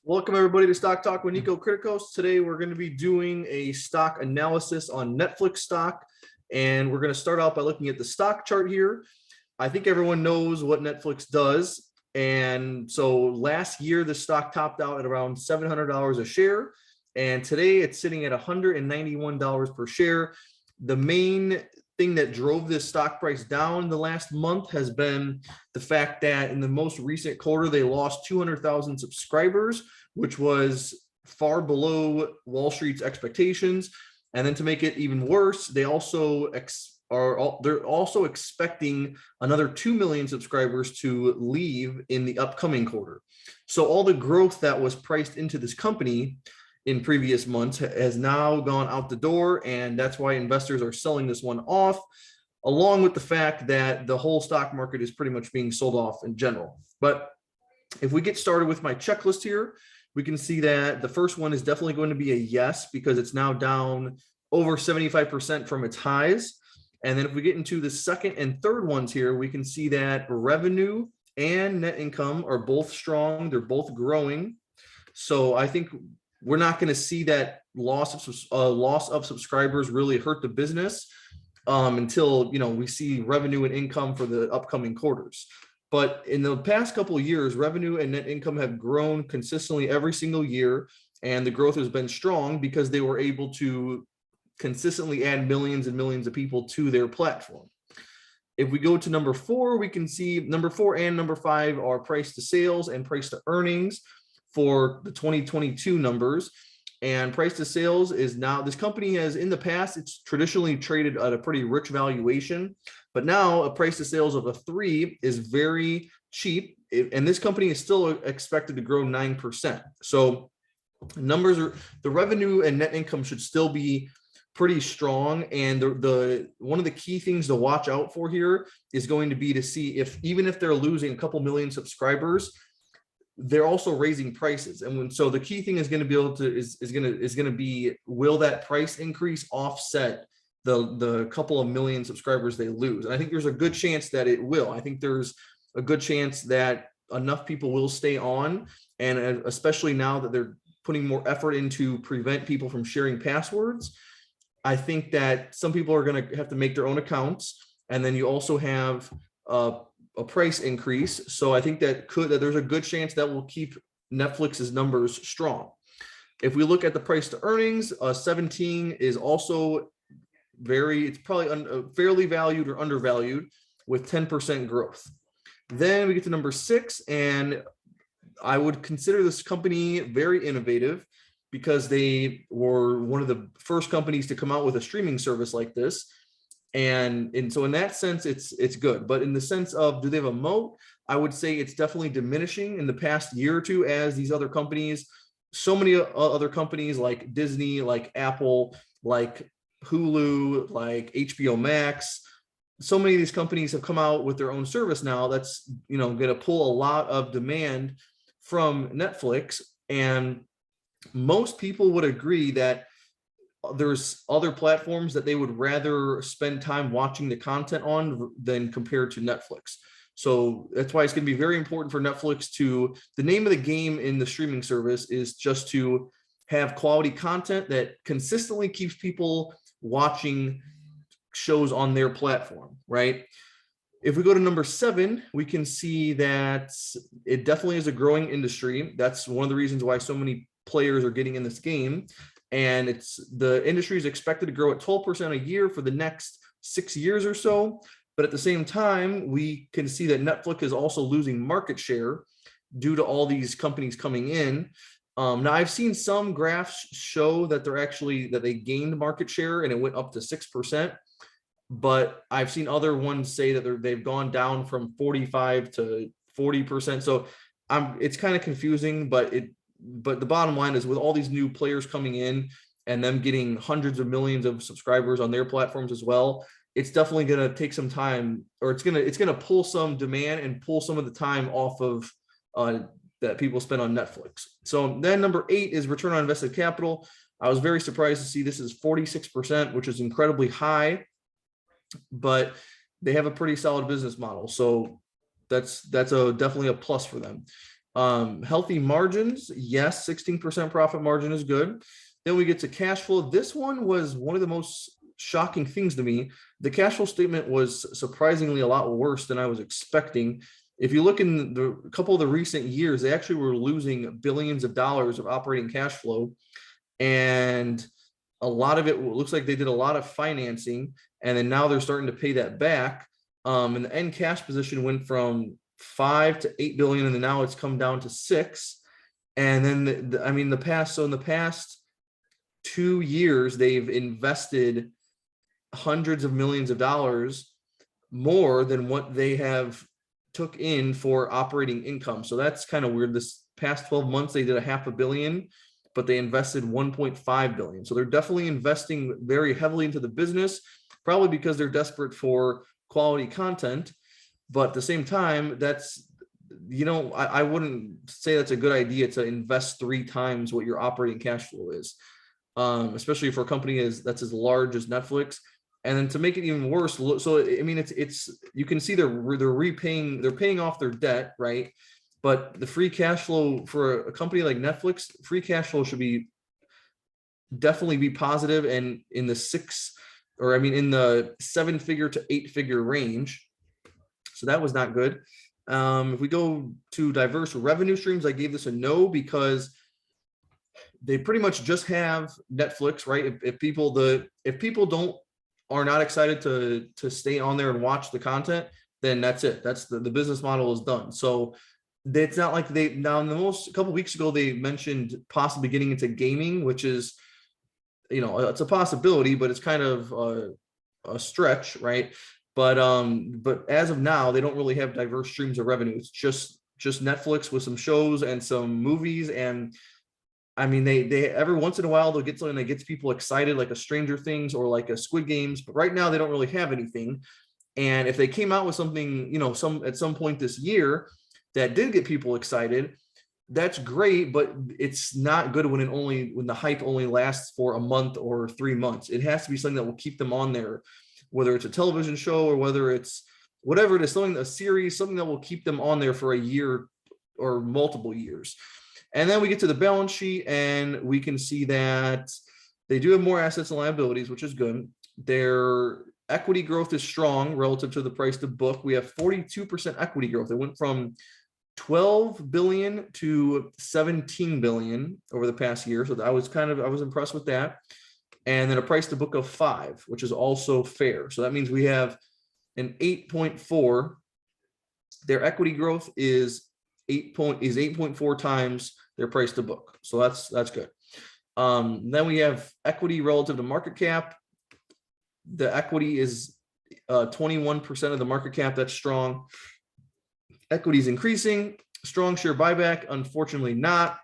Welcome everybody to Stock Talk with Nico Kritikos. Today we're going to be doing a stock analysis on Netflix stock, and we're going to start out by looking at the stock chart here. I think everyone knows what Netflix does, and so last year the stock topped out at around $700 a share, and today it's sitting at $191 per share. The main thing that drove this stock price down the last month has been the fact that in the most recent quarter they lost 200,000 subscribers, which was far below Wall Street's expectations. And then to make it even worse, they also they're also expecting another 2 million subscribers to leave in the upcoming quarter. So all the growth that was priced into this company in previous months has now gone out the door, and that's why investors are selling this one off, along with the fact that the whole stock market is pretty much being sold off in general. But if we get started with my checklist here, we can see that the first one is definitely going to be a yes, because it's now down over 75% from its highs. And then if we get into the second and third ones here, we can see that revenue and net income are both strong. They're both growing. So I think we're not going to see that loss of subscribers really hurt the business until we see revenue and income for the upcoming quarters. But in the past couple of years, revenue and net income have grown consistently every single year, and the growth has been strong because they were able to consistently add millions and millions of people to their platform. If we go to number 4, we can see number 4 and number 5 are price to sales and price to earnings for the 2022 numbers. And price to sales is now, this company has in the past, it's traditionally traded at a pretty rich valuation, but now a price to sales of a 3 is very cheap. And this company is still expected to grow 9%. So numbers are, the revenue and net income should still be pretty strong. And the one of the key things to watch out for here is going to be to see if, even if they're losing a couple million subscribers, they're also raising prices. And so the key thing is going to be able to is going to be, will that price increase offset the couple of million subscribers they lose? And I think there's a good chance that it will. I think there's a good chance that enough people will stay on, and especially now that they're putting more effort into prevent people from sharing passwords. I think that some people are going to have to make their own accounts, and then you also have a price increase. So I think that there's a good chance that will keep Netflix's numbers strong. If we look at the price to earnings, 17 is also it's probably fairly valued or undervalued with 10% growth. Then we get to number 6, and I would consider this company very innovative because they were one of the first companies to come out with a streaming service like this. And so in that sense, it's good. But in the sense of, do they have a moat? I would say it's definitely diminishing in the past year or two, as these other companies, so many other companies like Disney, like Apple, like Hulu, like HBO Max, so many of these companies have come out with their own service now that's going to pull a lot of demand from Netflix. And most people would agree that there's other platforms that they would rather spend time watching the content on than compared to Netflix. So that's why it's going to be very important for Netflix the name of the game in the streaming service is just to have quality content that consistently keeps people watching shows on their platform, right? If we go to number 7, we can see that it definitely is a growing industry. That's one of the reasons why so many players are getting in this game. And the industry is expected to grow at 12% a year for the next 6 years or so. But at the same time, we can see that Netflix is also losing market share due to all these companies coming in. Now, I've seen some graphs show that they gained market share and it went up to 6%. But I've seen other ones say that they've gone down from 45 to 40%. So it's kind of confusing, but the bottom line is, with all these new players coming in and them getting hundreds of millions of subscribers on their platforms as well, it's definitely going to take some time, or it's going to pull some demand and pull some of the time off of that people spend on Netflix. So then number 8 is return on invested capital. I was very surprised to see this is 46%, which is incredibly high, but they have a pretty solid business model. So that's definitely a plus for them. Healthy margins, yes, 16% profit margin is good. Then we get to cash flow. This one was one of the most shocking things to me. The cash flow statement was surprisingly a lot worse than I was expecting. If you look in a couple of the recent years, they actually were losing billions of dollars of operating cash flow. And a lot of it looks like they did a lot of financing, and then now they're starting to pay that back. And the end cash position went from 5 to 8 billion, and then now it's come down to 6. And then in the past 2 years, they've invested hundreds of millions of dollars more than what they have took in for operating income. So that's kind of weird. This past 12 months, they did a $500 million, but they invested 1.5 billion. So they're definitely investing very heavily into the business, probably because they're desperate for quality content. But at the same time, that's, I wouldn't say that's a good idea to invest 3 times what your operating cash flow is, especially for a company that's as large as Netflix. And then to make it even worse, so I mean, it's you can see they're paying off their debt, right? But the free cash flow for a company like Netflix, free cash flow should definitely be positive and in the 7-figure to 8-figure range. So that was not good. If we go to diverse revenue streams, I gave this a no because they pretty much just have Netflix, right? If people are not excited to stay on there and watch the content, then that's it. That's the business model is done. So it's not like a couple weeks ago, they mentioned possibly getting into gaming, which is, it's a possibility, but it's kind of a stretch, right? But as of now, they don't really have diverse streams of revenue. It's just Netflix with some shows and some movies. And I mean, they every once in a while they'll get something that gets people excited, like a Stranger Things or like a Squid Games. But right now they don't really have anything. And if they came out with something, at some point this year that did get people excited, that's great. But it's not good when the hype only lasts for a month or 3 months. It has to be something that will keep them on there, whether it's a television show or whether it's whatever it is, a series, something that will keep them on there for a year or multiple years. And then we get to the balance sheet and we can see that they do have more assets and liabilities, which is good. Their equity growth is strong relative to the price to book. We have 42% equity growth. It went from 12 billion to 17 billion over the past year. So I was impressed with that. And then a price to book of 5, which is also fair. So that means we have an 8.4. Their equity growth is 8.4 times their price to book. So that's good. Then we have equity relative to market cap. The equity is 21% of the market cap. That's strong. Equity is increasing. Strong share buyback. Unfortunately not.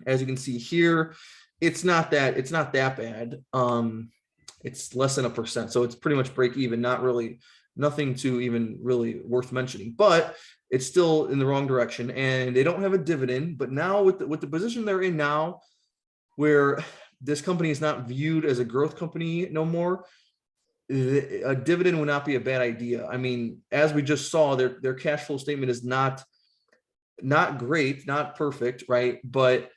As you can see here, it's not that bad. It's less than 1%. So it's pretty much break even. Nothing to even really worth mentioning, but it's still in the wrong direction. And they don't have a dividend. But now with the position they're in now, where this company is not viewed as a growth company no more, a dividend would not be a bad idea. I mean, as we just saw, their cash flow statement is not great, not perfect, right? But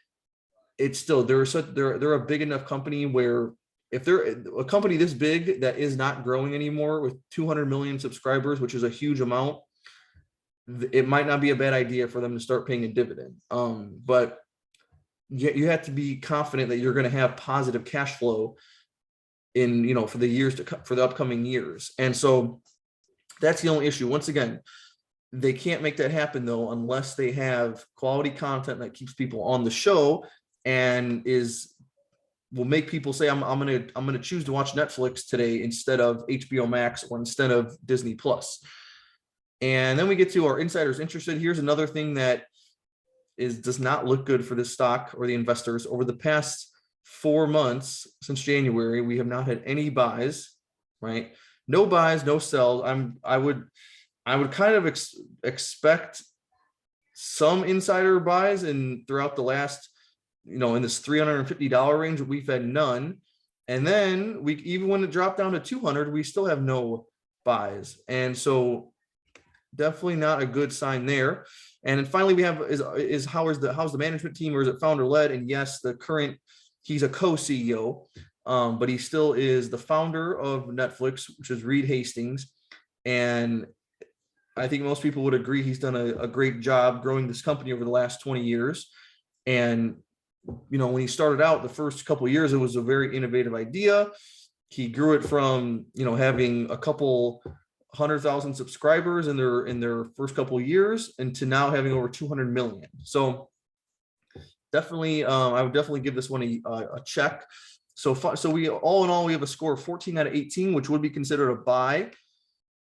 it's still they're a big enough company where if they're a company this big that is not growing anymore with 200 million subscribers, which is a huge amount, it might not be a bad idea for them to start paying a dividend. But you have to be confident that you're going to have positive cash flow for the upcoming years. And so that's the only issue. Once again, they can't make that happen though unless they have quality content that keeps people on the show and will make people say, I'm gonna choose to watch Netflix today instead of HBO Max or instead of Disney Plus. And then we get to our insiders interested. Here's another thing that does not look good for this stock or the investors. Over the past 4 months since January, we have not had any buys, right? No buys, no sells. I would kind of expect some insider buys throughout the last, in this $350 range, we've had none. And then even when it dropped down to 200, we still have no buys. And so definitely not a good sign there. And then finally, we have how's the management team, or is it founder led? And yes, he's a co-CEO, but he still is the founder of Netflix, which is Reed Hastings. And I think most people would agree he's done a great job growing this company over the last 20 years. And, when he started out the first couple of years, it was a very innovative idea. He grew it from, having a couple 100,000 subscribers in their first couple of years, and to now having over 200 million. So definitely, I would definitely give this one a check. So we all in all, we have a score of 14 out of 18, which would be considered a buy.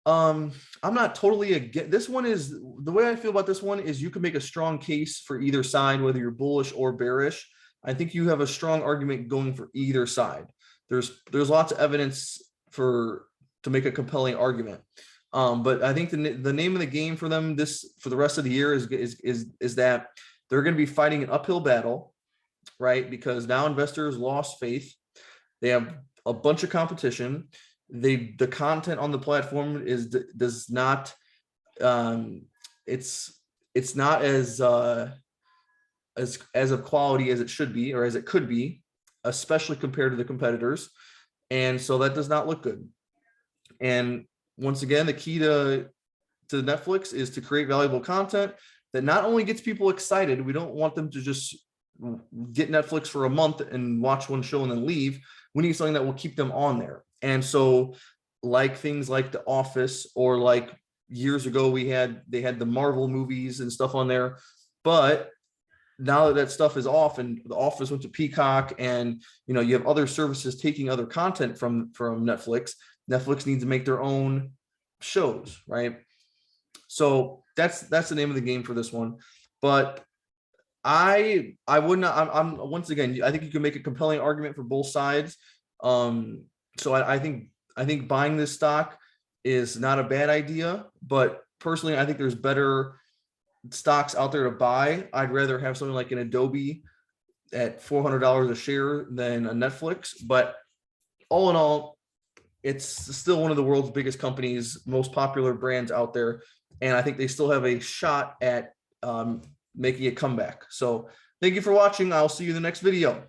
I'm not totally against this one. Is the way I feel about this one is you can make a strong case for either side, whether you're bullish or bearish. I think you have a strong argument going for either side. There's lots of evidence to make a compelling argument. But I think the name of the game for them for the rest of the year is that they're going to be fighting an uphill battle, right? Because now investors lost faith. They have a bunch of competition. The content on the platform does not it's not as of quality as it should be, or as it could be, especially compared to the competitors. And so that does not look good. And once again, the key to Netflix is to create valuable content that not only gets people excited. We don't want them to just get Netflix for a month and watch one show and then leave. We need something that will keep them on there. And so, like things like The Office, or like years ago, they had the Marvel movies and stuff on there. But now that stuff is off, and The Office went to Peacock, and you have other services taking other content from Netflix. Netflix needs to make their own shows, right? So that's the name of the game for this one. But I would not. I'm once again, I think you can make a compelling argument for both sides. So I think buying this stock is not a bad idea, but personally, I think there's better stocks out there to buy. I'd rather have something like an Adobe at $400 a share than a Netflix. But all in all, it's still one of the world's biggest companies, most popular brands out there, and I think they still have a shot at making a comeback. So thank you for watching. I'll see you in the next video.